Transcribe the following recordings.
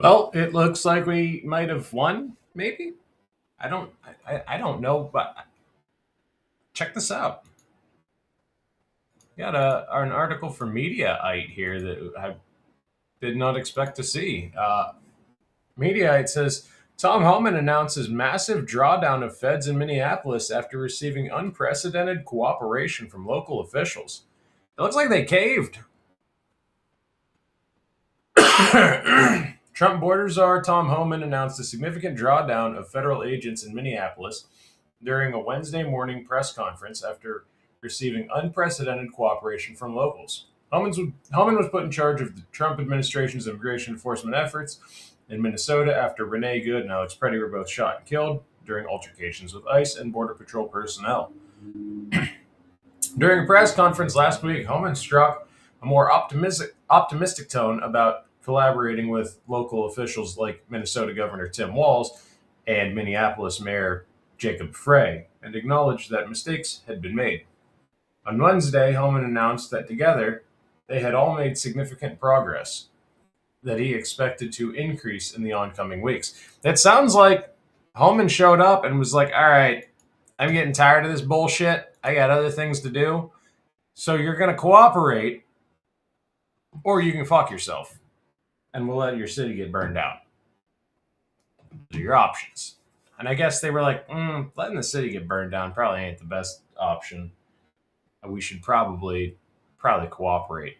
Well, it looks like we might have won. Maybe I don't know, but check this out. Got an article from Mediaite here that I did not expect to see. Mediaite says Tom Homan announces massive drawdown of feds in Minneapolis after receiving unprecedented cooperation from local officials. It looks like they caved. Trump border czar Tom Homan announced a significant drawdown of federal agents in Minneapolis during a Wednesday morning press conference after receiving unprecedented cooperation from locals. Homan was put in charge of the Trump administration's immigration enforcement efforts in Minnesota after Renee Good and Alex Preddy were both shot and killed during altercations with ICE and Border Patrol personnel. During a press conference last week, Homan struck a more optimistic tone about collaborating with local officials like Minnesota Governor Tim Walz and Minneapolis Mayor Jacob Frey, and acknowledged that mistakes had been made. On Wednesday, Homan announced that together they had all made significant progress that he expected to increase in the oncoming weeks. It sounds like Homan showed up and was like, all right, I'm getting tired of this bullshit. I got other things to do. So you're going to cooperate or you can fuck yourself and we'll let your city get burned out. Those are your options. And I guess they were like, letting the city get burned down probably ain't the best option. We should probably cooperate.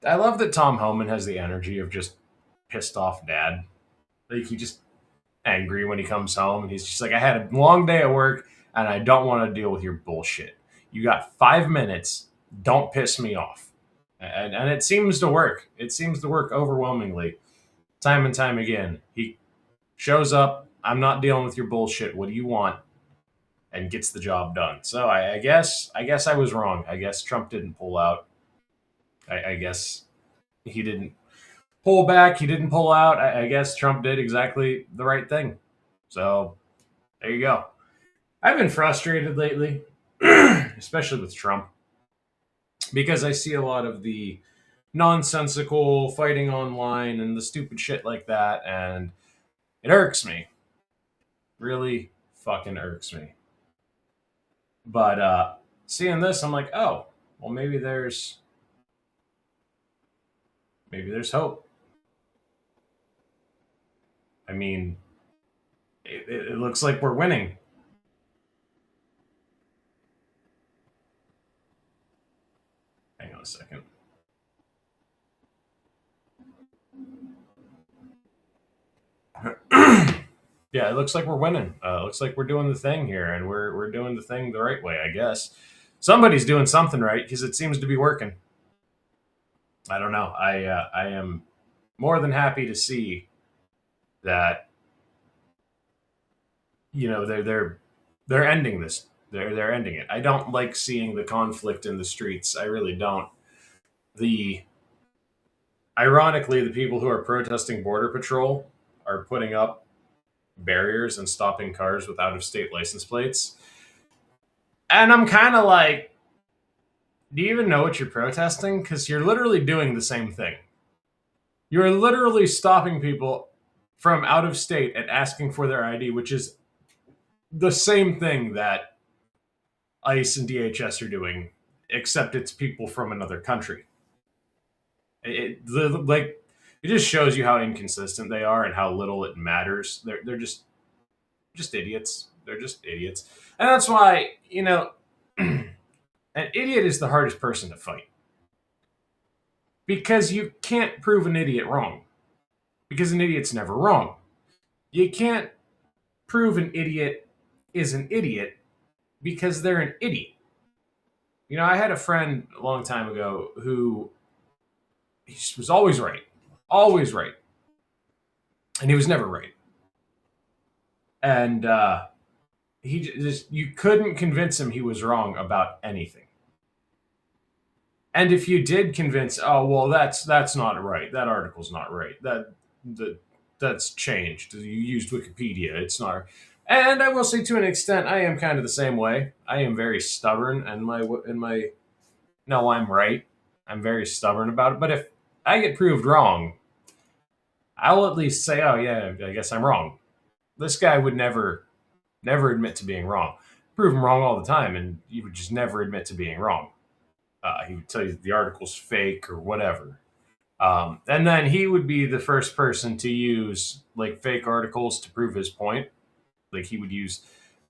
I love that Tom Homan has the energy of just pissed off dad. Like he just angry when he comes home and he's just like, I had a long day at work and I don't want to deal with your bullshit. You got 5 minutes. Don't piss me off. And it seems to work. It seems to work overwhelmingly, time and time again. He shows up. I'm not dealing with your bullshit. What do you want? And gets the job done. So I guess I was wrong. I guess Trump didn't pull out. I guess he didn't pull back. He didn't pull out. I guess Trump did exactly the right thing. So there you go. I've been frustrated lately, especially with Trump, because I see a lot of the nonsensical fighting online and the stupid shit like that, and it irks me. Really fucking irks me. But seeing this, I'm like, oh, well, maybe there's hope. I mean, it looks like we're winning. Hang on a second. Yeah, it looks like we're winning. It looks like we're doing the thing here, and we're doing the thing the right way, I guess. Somebody's doing something right because it seems to be working. I don't know. I am more than happy to see that they're ending this. They're ending it. I don't like seeing the conflict in the streets. I really don't. The Ironically, the people who are protesting border patrol are putting up barriers and stopping cars with out of state license plates. And I'm kind of like, do you even know what you're protesting? Because you're literally doing the same thing. You're literally stopping people from out of state and asking for their ID, which is the same thing that ICE and DHS are doing, except it's people from another country. Like it just shows you how inconsistent they are and how little it matters. They're just idiots. They're just idiots, and that's why an idiot is the hardest person to fight because you can't prove an idiot wrong because an idiot's never wrong. You can't prove an idiot is an idiot because they're an idiot. I had a friend a long time ago who he was always right, and he was never right. And he just you couldn't convince him he was wrong about anything. And if you did convince, oh well, that's not right. That article's not right. That's changed. You used Wikipedia. It's not. And I will say, to an extent, I am kind of the same way. I am very stubborn, and my no, I'm right. I'm very stubborn about it. But if I get proved wrong, I'll at least say, oh yeah, I guess I'm wrong. This guy would never admit to being wrong. Prove him wrong all the time, and he would just never admit to being wrong. He would tell you the article's fake or whatever. And then he would be the first person to use like fake articles to prove his point. Like he would use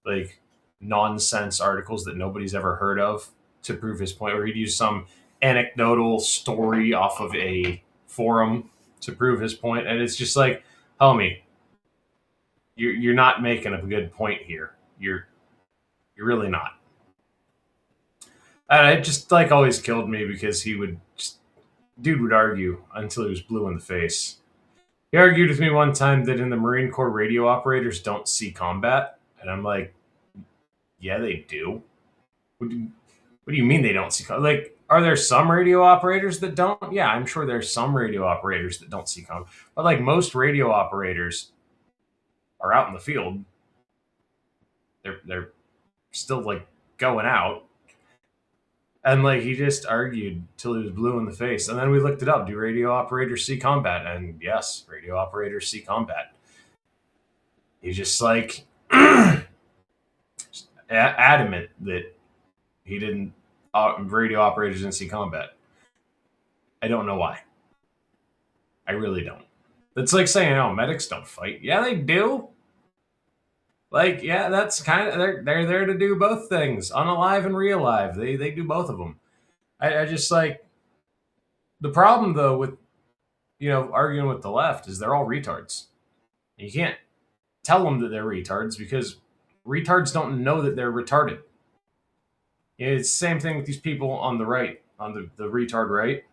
like nonsense articles that nobody's ever heard of to prove his point, or he'd use some anecdotal story off of a forum to prove his point. And it's just like, homie, you're not making a good point here. You're really not. And it just like always killed me because he would just dude would argue until he was blue in the face. He argued with me one time that in the Marine Corps radio operators don't see combat, and I'm like, yeah, they do. What do you mean they don't see like? Are there some radio operators that don't? Yeah, I'm sure there's some radio operators that don't see combat, but like most radio operators are out in the field. They're still like going out. And like he just argued till he was blue in the face. And then we looked it up. Do radio operators see combat? And yes, radio operators see combat. He's just like adamant that he didn't. Radio operators didn't see combat. I don't know why. I really don't. It's like saying, "Oh, medics don't fight." Yeah, they do. Like, yeah, that's kind of they're there to do both things, unalive and real live. They do both of them. I just like the problem though with arguing with the left is they're all retards. You can't tell them that they're retards because retards don't know that they're retarded. It's the same thing with these people on the right, on the retard right.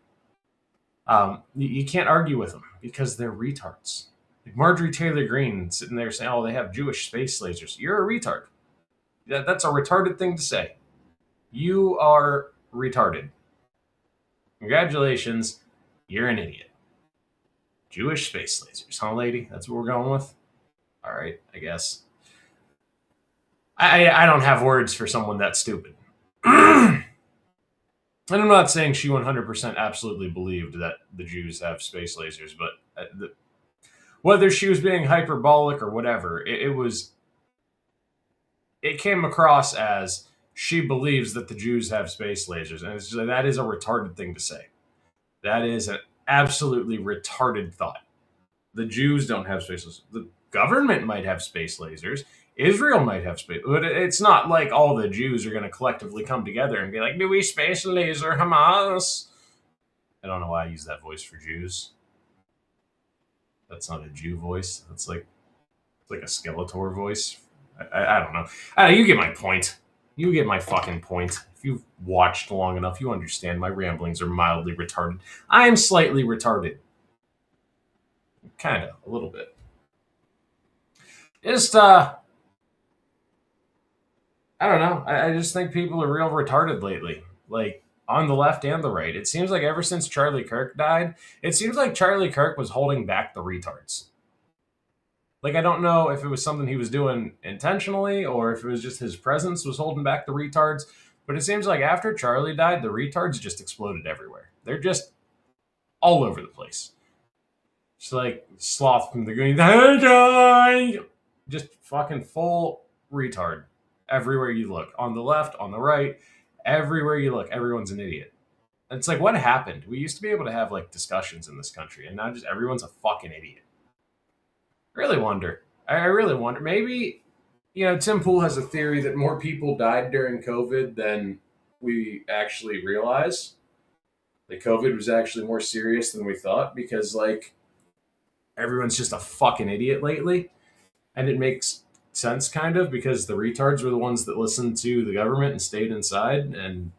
You can't argue with them because they're retards. Like Marjorie Taylor Greene sitting there saying, "Oh, they have Jewish space lasers." You're a retard. That's a retarded thing to say. You are retarded. Congratulations, you're an idiot. Jewish space lasers, huh, lady? That's what we're going with? All right, I guess. I don't have words for someone that stupid. And I'm not saying she 100% absolutely believed that the Jews have space lasers, but whether she was being hyperbolic or whatever, it came across as she believes that the Jews have space lasers, and that is a retarded thing to say. That is an absolutely retarded thought. The Jews don't have space lasers. The government might have space lasers. Israel might have space, but it's not like all the Jews are going to collectively come together and be like, "Do we space laser Hamas?" I don't know why I use that voice for Jews. That's not a Jew voice. That's like it's like a Skeletor voice. I don't know. You get my point. You get my fucking point. If you've watched long enough, you understand my ramblings are mildly retarded. I am slightly retarded. Kind of, a little bit. Just, I don't know. I just think people are real retarded lately. Like, on the left and the right. It seems like ever since Charlie Kirk died, it seems like Charlie Kirk was holding back the retards. Like, I don't know if it was something he was doing intentionally or if it was just his presence was holding back the retards. But it seems like after Charlie died, the retards just exploded everywhere. They're just all over the place. It's like Sloth from the Green. Just fucking full retard everywhere you look. On the left, on the right, everywhere you look, everyone's an idiot. It's like, what happened? We used to be able to have like discussions in this country, and now just everyone's a fucking idiot. Really wonder. I really wonder. Maybe, Tim Pool has a theory that more people died during COVID than we actually realize. That COVID was actually more serious than we thought because, like, everyone's just a fucking idiot lately. And it makes sense, kind of, because the retards were the ones that listened to the government and stayed inside. And,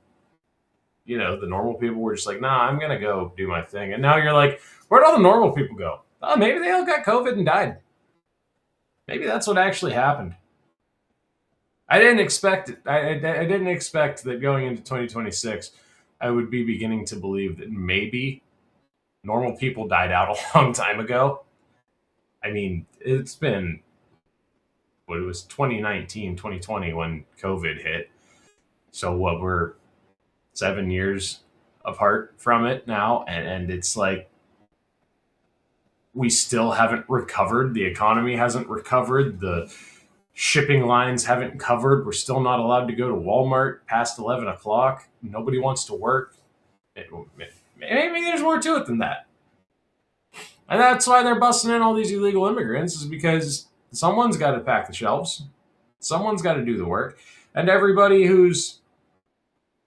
the normal people were just like, nah, I'm going to go do my thing. And now you're like, where'd all the normal people go? Oh, maybe they all got COVID and died. Maybe that's what actually happened. I didn't expect it. I didn't expect that going into 2026, I would be beginning to believe that maybe normal people died out a long time ago. I mean, it's been, it was 2019, 2020 when COVID hit. So what, we're 7 years apart from it now. And it's like, we still haven't recovered. The economy hasn't recovered. The shipping lines haven't covered. We're still not allowed to go to Walmart past 11 o'clock. Nobody wants to work. Maybe there's more to it than that. And that's why they're busting in all these illegal immigrants, is because someone's got to pack the shelves. Someone's got to do the work. And everybody who's,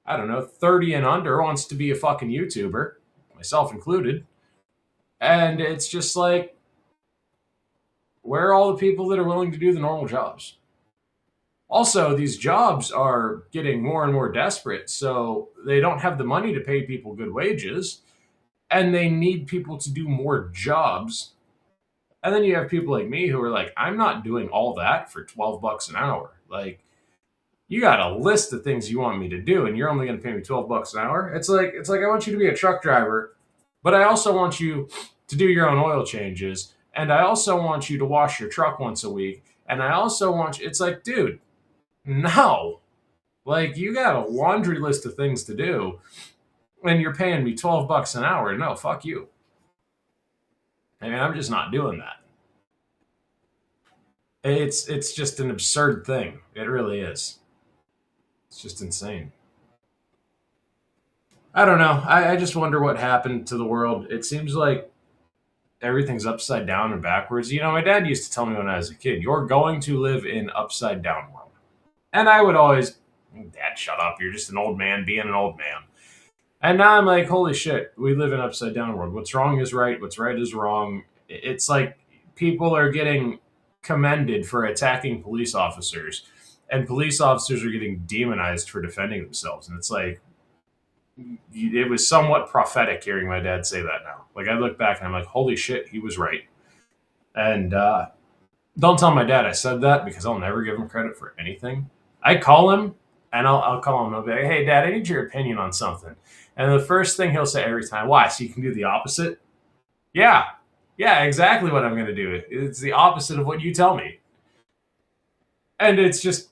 I don't know, 30 and under wants to be a fucking YouTuber, myself included. And it's just like, where are all the people that are willing to do the normal jobs? Also, these jobs are getting more and more desperate, so they don't have the money to pay people good wages, and they need people to do more jobs. And then you have people like me who are like, I'm not doing all that for 12 bucks an hour. Like, you got a list of things you want me to do, and you're only going to pay me 12 bucks an hour. It's like I want you to be a truck driver, but I also want you to do your own oil changes, and I also want you to wash your truck once a week, and I also want you. It's like, dude, no. Like, you got a laundry list of things to do, and you're paying me 12 bucks an hour. No, fuck you. I mean, I'm just not doing that. It's just an absurd thing. It really is. It's just insane. I don't know. I just wonder what happened to the world. It seems like everything's upside down and backwards. You know, my dad used to tell me when I was a kid, you're going to live in upside down world. And I would always, Dad, shut up. You're just an old man being an old man. And now I'm like, holy shit, we live in upside down world. What's wrong is right. What's right is wrong. It's like people are getting commended for attacking police officers, and police officers are getting demonized for defending themselves. And it's like, it was somewhat prophetic hearing my dad say that now. Like, I look back and I'm like, holy shit, he was right. And don't tell my dad I said that, because I'll never give him credit for anything. I call him and I'll call him and I'll be like, hey, Dad, I need your opinion on something. And the first thing he'll say every time, why? So you can do the opposite? Yeah. Yeah, exactly what I'm going to do. It's the opposite of what you tell me. And it's just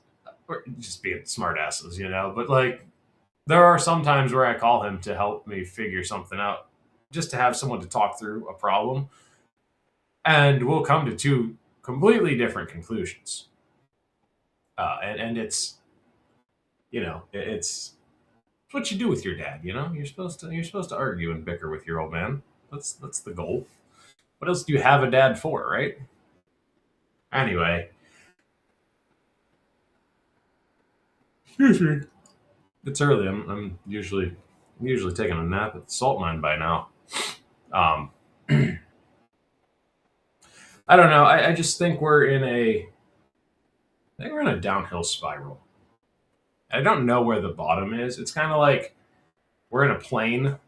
being smartasses, you know? But like, there are some times where I call him to help me figure something out, just to have someone to talk through a problem. And we'll come to two completely different conclusions. And it's, you know, it's what you do with your dad. You know, you're supposed to argue and bicker with your old man. That's the goal. What else do you have a dad for, right? Anyway, excuse me. It's early. I'm usually taking a nap at the salt mine by now. Um, I don't know. I just think I think we're in a downhill spiral. I don't know where the bottom is. It's kind of like we're in a plane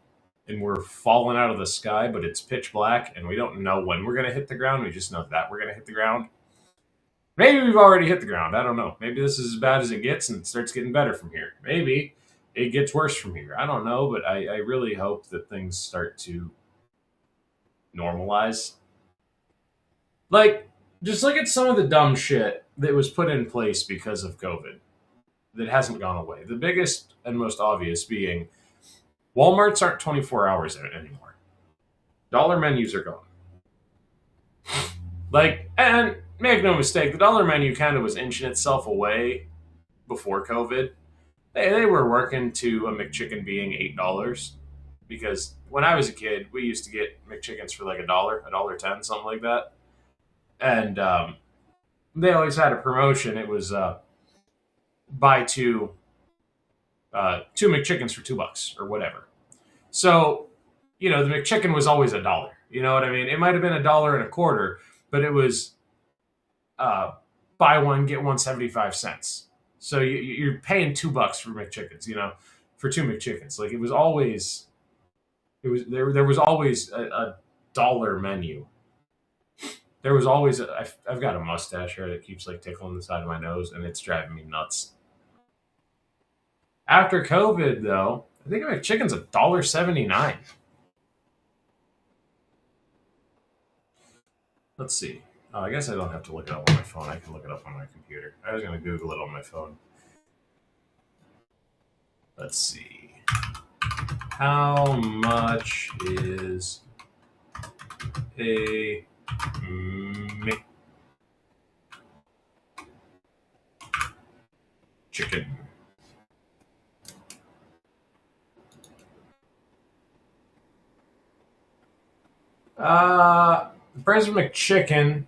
and we're falling out of the sky, but it's pitch black and we don't know when we're going to hit the ground. We just know that we're going to hit the ground. Maybe we've already hit the ground. I don't know. Maybe this is as bad as it gets and it starts getting better from here. Maybe it gets worse from here. I don't know, but I really hope that things start to normalize. Like, just look at some of the dumb shit that was put in place because of COVID that hasn't gone away. The biggest and most obvious being Walmarts aren't 24 hours anymore. Dollar menus are gone. Like, and make no mistake, the dollar menu kind of was inching itself away before COVID. They were working to a McChicken being $8, because when I was a kid, we used to get McChickens for like a dollar 10, something like that. And they always had a promotion. It was buy two McChickens for $2 or whatever. So, you know, the McChicken was always a dollar. You know what I mean? It might have been a dollar and a quarter, but it was uh, buy one get one 75 cents. So you're paying $2 for McChickens. You know, for two McChickens. Like, there was always a dollar menu. There was always I've got a mustache here that keeps like tickling the side of my nose, and it's driving me nuts. After COVID, though, I think McChicken's $1.79. Let's see. Oh, I guess I don't have to look it up on my phone. I can look it up on my computer. I was going to Google it on my phone. Let's see. How much is a McChicken. The price of McChicken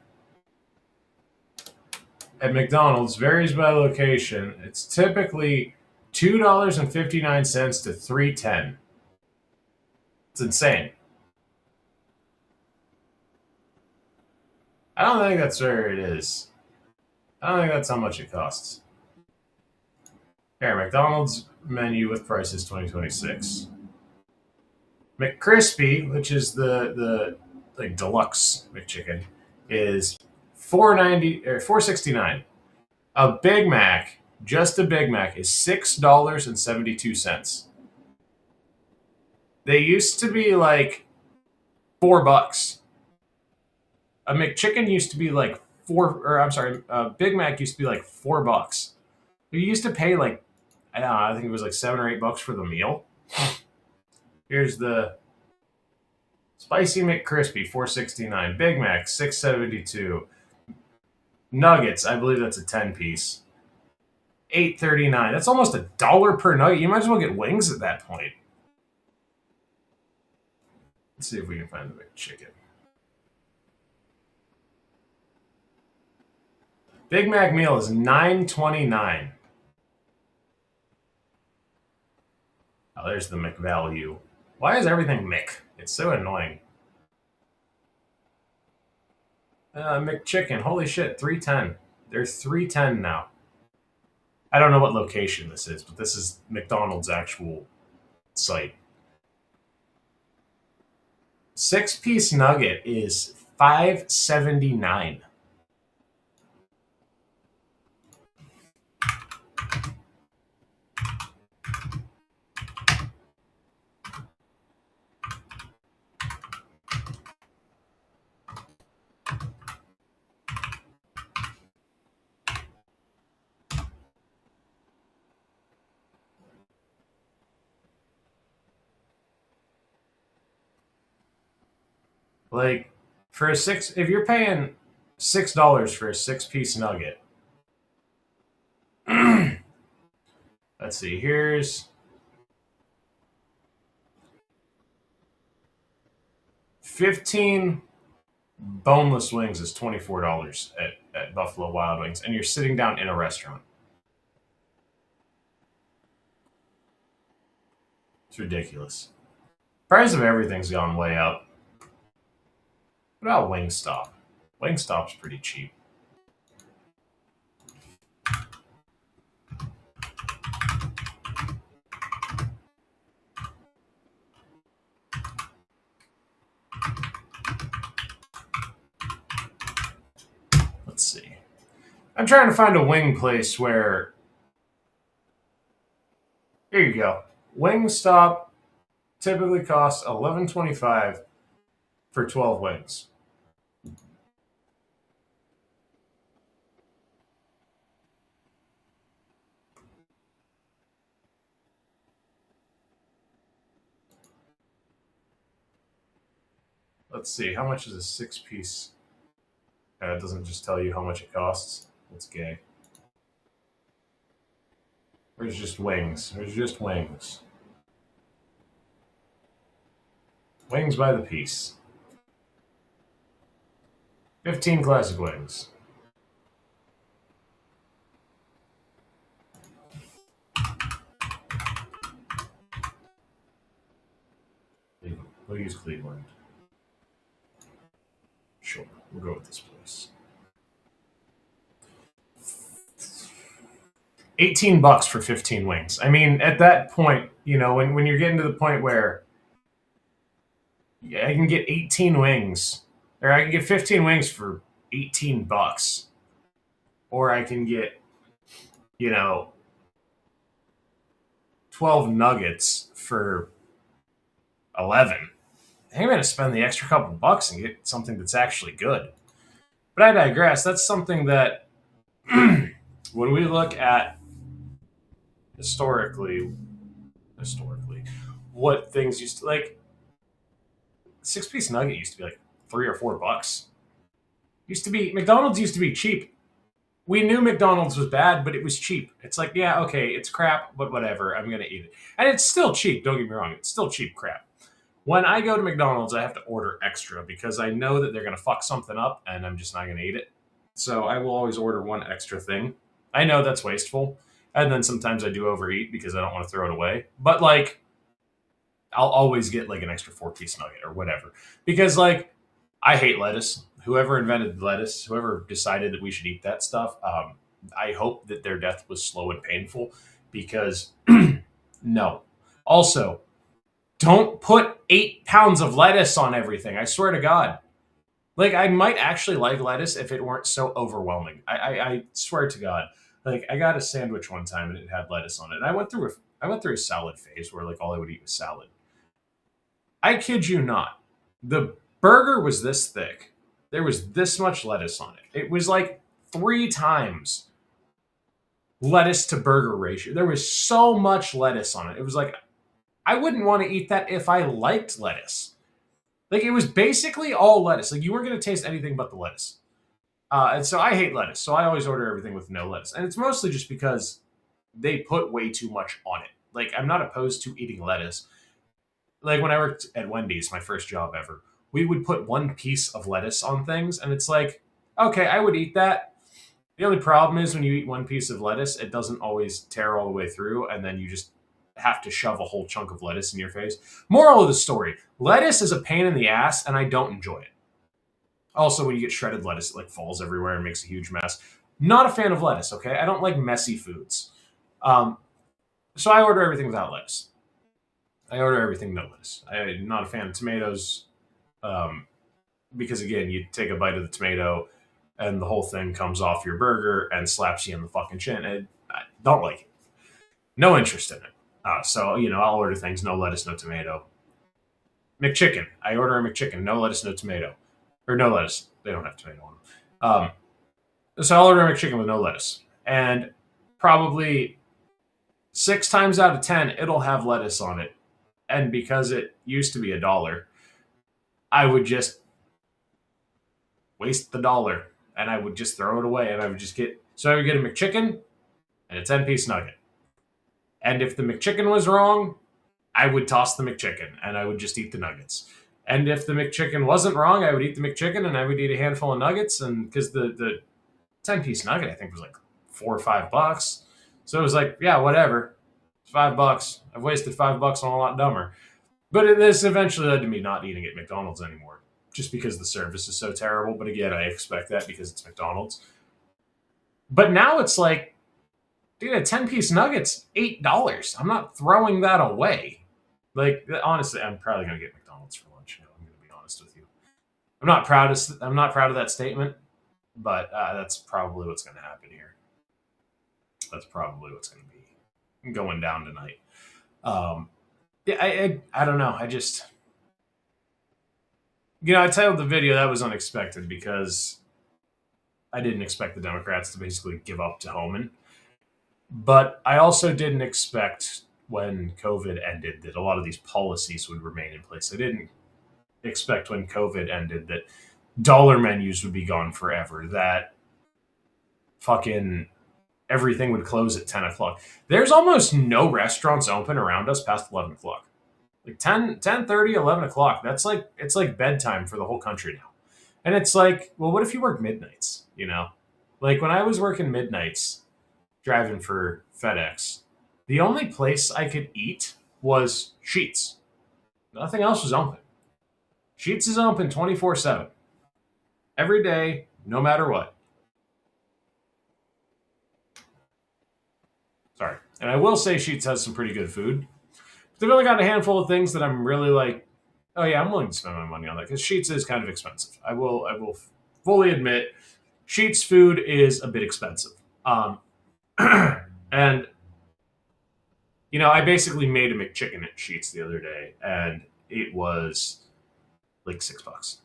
at McDonald's varies by location. It's typically $2.59 to $3.10. It's insane. I don't think that's where it is. I don't think that's how much it costs. Here, McDonald's menu with prices 2026. McCrispy, which is the like deluxe McChicken, is $4.90 or $4.69. A Big Mac, just a Big Mac, is $6.72. They used to be like $4. A McChicken used to be like a Big Mac used to be like $4. You used to pay like, I don't know, I think it was like $7 or $8 for the meal. Here's the Spicy McCrispy, $4.69. Big Mac, $6.72. Nuggets, I believe that's a 10-piece. $8.39. That's almost $1 per nugget. You might as well get wings at that point. Let's see if we can find the McChicken. Big Mac meal is $9.29. Oh, there's the McValue. Why is everything Mick? It's so annoying. McChicken, holy shit, $3.10. They're $3.10 now. I don't know what location this is, but this is McDonald's actual site. 6-piece nugget is $5.79. Like, for if you're paying $6 for a 6-piece nugget, let's see, here's 15 boneless wings is $24 at Buffalo Wild Wings, and you're sitting down in a restaurant. It's ridiculous. Price of everything's gone way up. What about Wingstop? Wingstop's pretty cheap. Let's see. I'm trying to find a wing place where. Here you go. Wingstop typically costs $11.25 for 12 wings. Let's see, how much is a 6-piece? It doesn't just tell you how much it costs. It's gay. There's just wings. There's just wings. Wings by the piece. 15 classic wings. We'll use Cleveland. Sure, we'll go with this place. $18 for 15 wings. I mean, at that point, you know, when you're getting to the point where I can get 18 wings, or I can get 15 wings for $18, or I can get, you know, 12 nuggets for 11. I'm going to spend the extra couple bucks and get something that's actually good. But I digress. That's something that when we look at historically, what things used to like, 6-piece nugget used to be like $3 or $4. McDonald's used to be cheap. We knew McDonald's was bad, but it was cheap. It's like, yeah, okay, it's crap, but whatever. I'm gonna eat it, and it's still cheap. Don't get me wrong; it's still cheap crap. When I go to McDonald's, I have to order extra because I know that they're gonna fuck something up, and I'm just not gonna eat it. So I will always order one extra thing. I know that's wasteful, and then sometimes I do overeat because I don't want to throw it away. But like, I'll always get like an extra 4-piece nugget or whatever because like I hate lettuce. Whoever invented lettuce, whoever decided that we should eat that stuff, I hope that their death was slow and painful because no. Also, don't put 8 pounds of lettuce on everything. I swear to God. Like, I might actually like lettuce if it weren't so overwhelming. I swear to God. Like, I got a sandwich one time and it had lettuce on it. And I went through a salad phase where like all I would eat was salad. I kid you not. The burger was this thick. There was this much lettuce on it. It was like 3 times lettuce to burger ratio. There was so much lettuce on it. It was like, I wouldn't want to eat that if I liked lettuce. Like, it was basically all lettuce. Like, you weren't going to taste anything but the lettuce. And so I hate lettuce. So I always order everything with no lettuce. And it's mostly just because they put way too much on it. Like, I'm not opposed to eating lettuce. Like, when I worked at Wendy's, my first job ever, we would put one piece of lettuce on things. And it's like, okay, I would eat that. The only problem is when you eat one piece of lettuce, it doesn't always tear all the way through. And then you just have to shove a whole chunk of lettuce in your face. Moral of the story, lettuce is a pain in the ass and I don't enjoy it. Also, when you get shredded lettuce, it like falls everywhere and makes a huge mess. Not a fan of lettuce, okay? I don't like messy foods. Um, so I order everything without lettuce. I order everything no lettuce. I'm not a fan of tomatoes um, because, again, you take a bite of the tomato and the whole thing comes off your burger and slaps you in the fucking chin. I don't like it. No interest in it. So, I'll order things, no lettuce, no tomato. McChicken. I order a McChicken, no lettuce, no tomato. Or no lettuce. They don't have tomato on them. So I'll order a McChicken with no lettuce. And probably 6 times out of 10, it'll have lettuce on it. And because it used to be $1, I would just waste the dollar. And I would just throw it away. And I would I would get a McChicken and a 10-piece nugget. And if the McChicken was wrong, I would toss the McChicken and I would just eat the nuggets. And if the McChicken wasn't wrong, I would eat the McChicken and I would eat a handful of nuggets. And because the 10-piece nugget, I think, was like $4 or $5. So it was like, yeah, whatever. It's $5. I've wasted $5 on a lot dumber. But this eventually led to me not eating at McDonald's anymore, just because the service is so terrible. But again, I expect that because it's McDonald's. But now it's like, dude, a 10-piece nugget's $8. I'm not throwing that away. Like, honestly, I'm probably gonna get McDonald's for lunch. I'm gonna be honest with you. I'm not proud of that statement, but that's probably what's gonna happen here. That's probably what's gonna be going down tonight. Yeah, I don't know. I just, I titled the video that was unexpected because I didn't expect the Democrats to basically give up to Homan. But I also didn't expect when COVID ended that a lot of these policies would remain in place. I didn't expect when COVID ended that dollar menus would be gone forever, that fucking everything would close at 10 o'clock. There's almost no restaurants open around us past 11 o'clock. Like 10:30, 11 o'clock. It's like bedtime for the whole country now. And it's like, well, what if you work midnights, Like when I was working midnights, driving for FedEx, the only place I could eat was Sheetz. Nothing else was open. Sheetz is open 24/7. Every day, no matter what. Sorry. And I will say Sheetz has some pretty good food. But they've only got a handful of things that I'm really like, oh yeah, I'm willing to spend my money on that because Sheetz is kind of expensive. I will fully admit Sheetz food is a bit expensive. And I basically made a McChicken at Sheetz the other day, and it was like $6.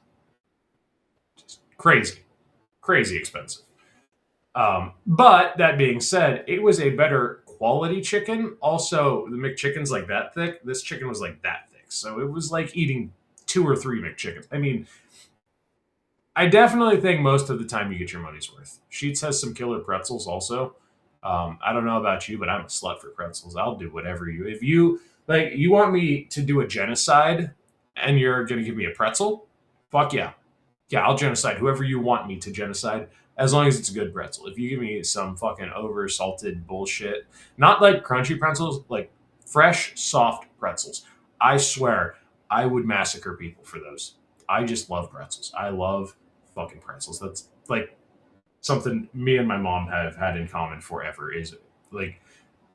Just crazy expensive. But that being said, it was a better quality chicken. Also, the McChicken's like that thick. This chicken was like that thick, so it was like eating 2 or 3 McChickens. I mean, I definitely think most of the time you get your money's worth. Sheets has some killer pretzels also. I don't know about you, but I'm a slut for pretzels. I'll do whatever you. If you like, you want me to do a genocide, and you're gonna give me a pretzel, fuck yeah, yeah, I'll genocide whoever you want me to genocide, as long as it's a good pretzel. If you give me some fucking over salted bullshit, not like crunchy pretzels, like fresh, soft pretzels, I swear I would massacre people for those. I just love pretzels. I love fucking pretzels. That's like something me and my mom have had in common forever. Is like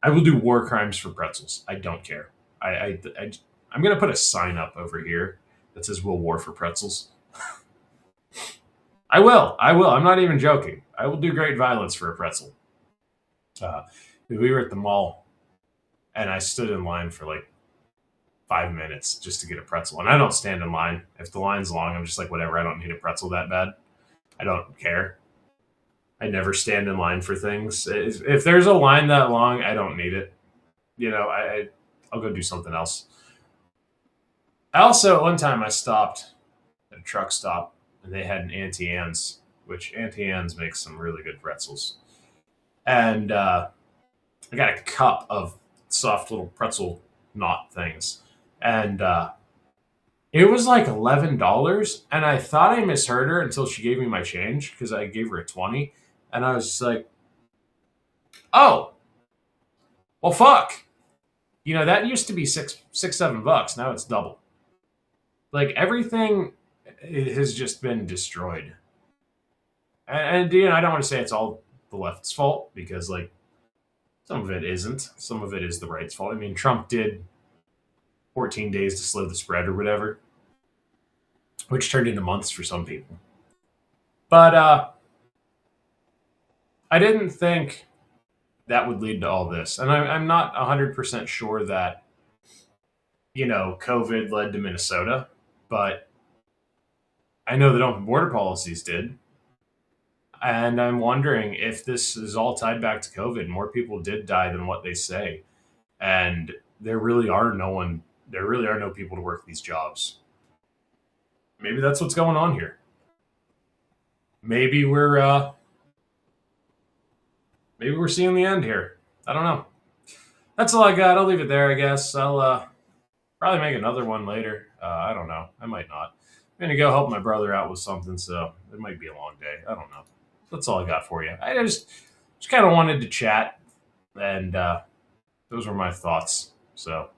I will do war crimes for pretzels. I don't care. I'm gonna put a sign up over here that says "We'll war for pretzels." I will. I will. I'm not even joking. I will do great violence for a pretzel. Uh, we were at the mall, and I stood in line for like 5 minutes just to get a pretzel. And I don't stand in line. If the line's long, I'm just like, whatever. I don't need a pretzel that bad. I don't care. I never stand in line for things. If there's a line that long, I don't need it. You know, I'll go do something else. I also, at one time, I stopped at a truck stop, and they had an Auntie Anne's, which Auntie Anne's makes some really good pretzels. And I got a cup of soft little pretzel knot things. And it was like $11. And I thought I misheard her until she gave me my change because I gave her a 20. And I was just like, oh, well, fuck. You know, that used to be $7. Now it's double. Like everything has just been destroyed. And you know, I don't want to say it's all the left's fault because like some of it isn't. Some of it is the right's fault. I mean, Trump did 14 days to slow the spread or whatever, which turned into months for some people. But I didn't think that would lead to all this. And I'm not 100% sure that, you know, COVID led to Minnesota, but I know that open border policies did. And I'm wondering if this is all tied back to COVID. More people did die than what they say. And there really are no people to work these jobs. Maybe that's what's going on here. Maybe we're seeing the end here. I don't know. That's all I got. I'll leave it there, I guess. I'll probably make another one later. I don't know. I might not. I'm gonna go help my brother out with something, so it might be a long day. I don't know. That's all I got for you. I just kind of wanted to chat, and those were my thoughts. So